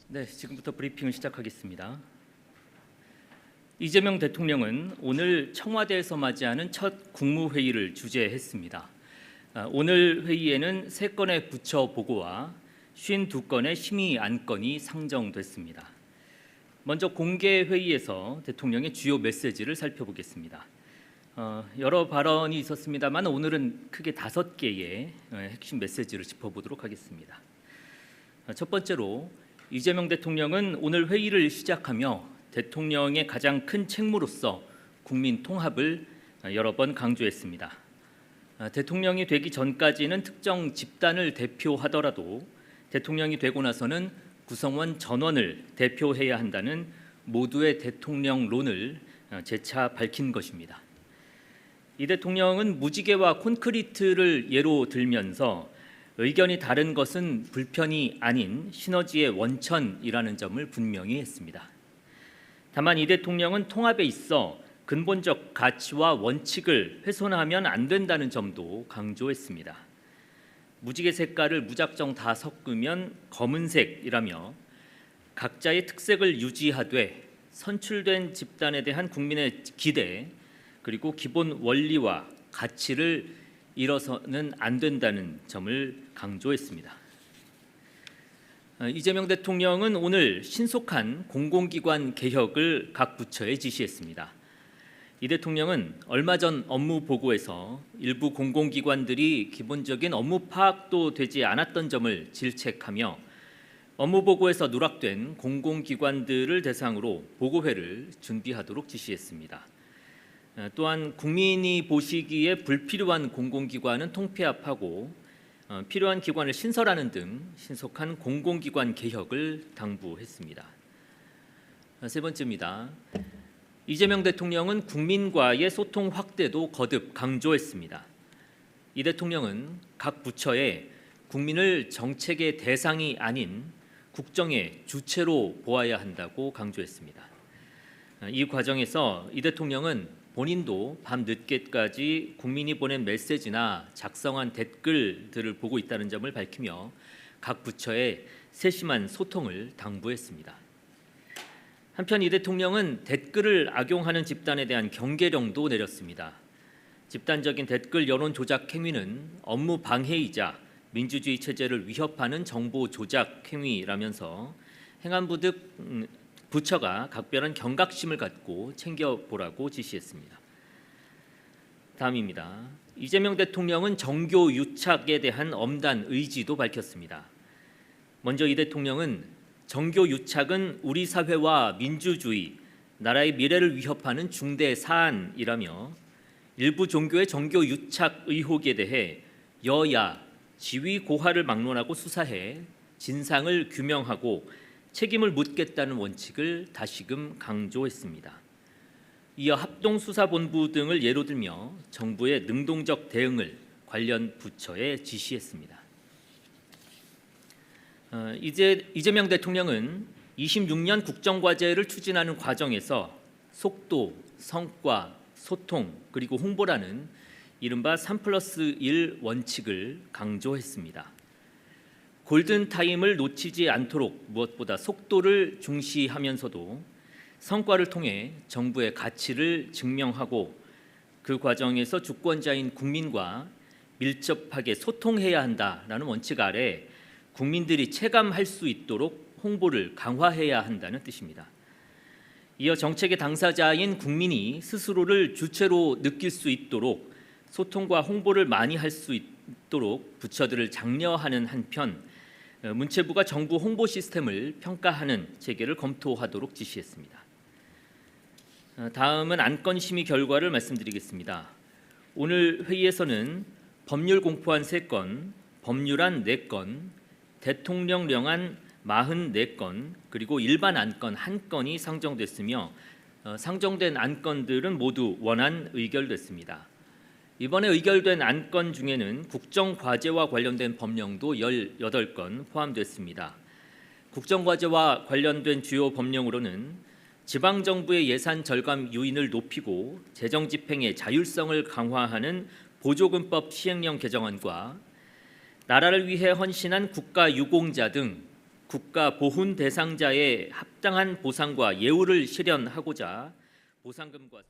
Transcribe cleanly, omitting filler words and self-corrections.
네, 지금부터 브리핑을 시작하겠습니다. 이재명 대통령은 오늘 청와대에서 맞이하는 첫 국무회의를 주재했습니다. 오늘 회의에는 3건의 부처 보고와 52건의 심의 안건이 상정됐습니다. 먼저 공개 회의에서 대통령의 주요 메시지를 살펴보겠습니다. 여러 발언이 있었습니다만 오늘은 크게 5개의 핵심 메시지를 짚어보도록 하겠습니다. 첫 번째로 이재명 대통령은 오늘 회의를 시작하며 대통령의 가장 큰 책무로서 국민 통합을 여러 번 강조했습니다. 대통령이 되기 전까지는 특정 집단을 대표하더라도 대통령이 되고 나서는 구성원 전원을 대표해야 한다는 모두의 대통령론을 재차 밝힌 것입니다. 이 대통령은 무지개와 콘크리트를 예로 들면서 의견이 다른 것은 불편이 아닌 시너지의 원천이라는 점을 분명히 했습니다. 다만 이 대통령은 통합에 있어 근본적 가치와 원칙을 훼손하면 안 된다는 점도 강조했습니다. 무지개 색깔을 무작정 다 섞으면 검은색이라며 각자의 특색을 유지하되 선출된 집단에 대한 국민의 기대 그리고 기본 원리와 가치를 잃어서는 안 된다는 점을 강조했습니다. 이재명 대통령은 오늘 신속한 공공기관 개혁을 각 부처에 지시했습니다. 이 대통령은 얼마 전 업무 보고에서 일부 공공기관들이 기본적인 업무 파악도 되지 않았던 점을 질책하며 업무 보고에서 누락된 공공기관들을 대상으로 보고회를 준비하도록 지시했습니다. 또한 국민이 보시기에 불필요한 공공기관은 통폐합하고 필요한 기관을 신설하는 등 신속한 공공기관 개혁을 당부했습니다. 세 번째입니다. 이재명 대통령은 국민과의 소통 확대도 거듭 강조했습니다. 이 대통령은 각 부처에 국민을 정책의 대상이 아닌 국정의 주체로 보아야 한다고 강조했습니다. 이 과정에서 이 대통령은 본인도 밤 늦게까지 국민이 보낸 메시지나 작성한 댓글들을 보고 있다는 점을 밝히며 각 부처에 세심한 소통을 당부했습니다. 한편 이 대통령은 댓글을 악용하는 집단에 대한 경계령도 내렸습니다. 집단적인 댓글 여론 조작 행위는 업무 방해이자 민주주의 체제를 위협하는 정보 조작 행위라면서 행안부 등 부처가 각별한 경각심을 갖고 챙겨보라고 지시했습니다. 다음입니다. 이재명 대통령은 정교 유착에 대한 엄단 의지도 밝혔습니다. 먼저 이 대통령은 정교 유착은 우리 사회와 민주주의, 나라의 미래를 위협하는 중대 사안이라며 일부 종교의 정교 유착 의혹에 대해 여야 지위 고하를 막론하고 수사해 진상을 규명하고 책임을 묻겠다는 원칙을 다시금 강조했습니다. 이어 합동수사본부 등을 예로 들며 정부의 능동적 대응을 관련 부처에 지시했습니다. 이재명 대통령은 26년 국정과제를 추진하는 과정에서 속도, 성과, 소통 그리고 홍보라는 이른바 3+1 원칙을 강조했습니다. 골든타임을 놓치지 않도록 무엇보다 속도를 중시하면서도 성과를 통해 정부의 가치를 증명하고 그 과정에서 주권자인 국민과 밀접하게 소통해야 한다라는 원칙 아래 국민들이 체감할 수 있도록 홍보를 강화해야 한다는 뜻입니다. 이어 정책의 당사자인 국민이 스스로를 주체로 느낄 수 있도록 소통과 홍보를 많이 할 수 있도록 부처들을 장려하는 한편 문체부가 정부 홍보 시스템을 평가하는 체계를 검토하도록 지시했습니다. 다음은 안건 심의 결과를 말씀드리겠습니다. 오늘 회의에서는 법률 공포안 3건, 법률안 4건, 대통령령안 44건, 그리고 일반 안건 1건이 상정됐으며 상정된 안건들은 모두 원안 의결됐습니다. 이번에 의결된 안건 중에는 국정과제와 관련된 법령도 18건 포함됐습니다. 국정과제와 관련된 주요 법령으로는 지방정부의 예산 절감 요인을 높이고 재정집행의 자율성을 강화하는 보조금법 시행령 개정안과 나라를 위해 헌신한 국가유공자 등 국가 보훈 대상자의 합당한 보상과 예우를 실현하고자 보상금과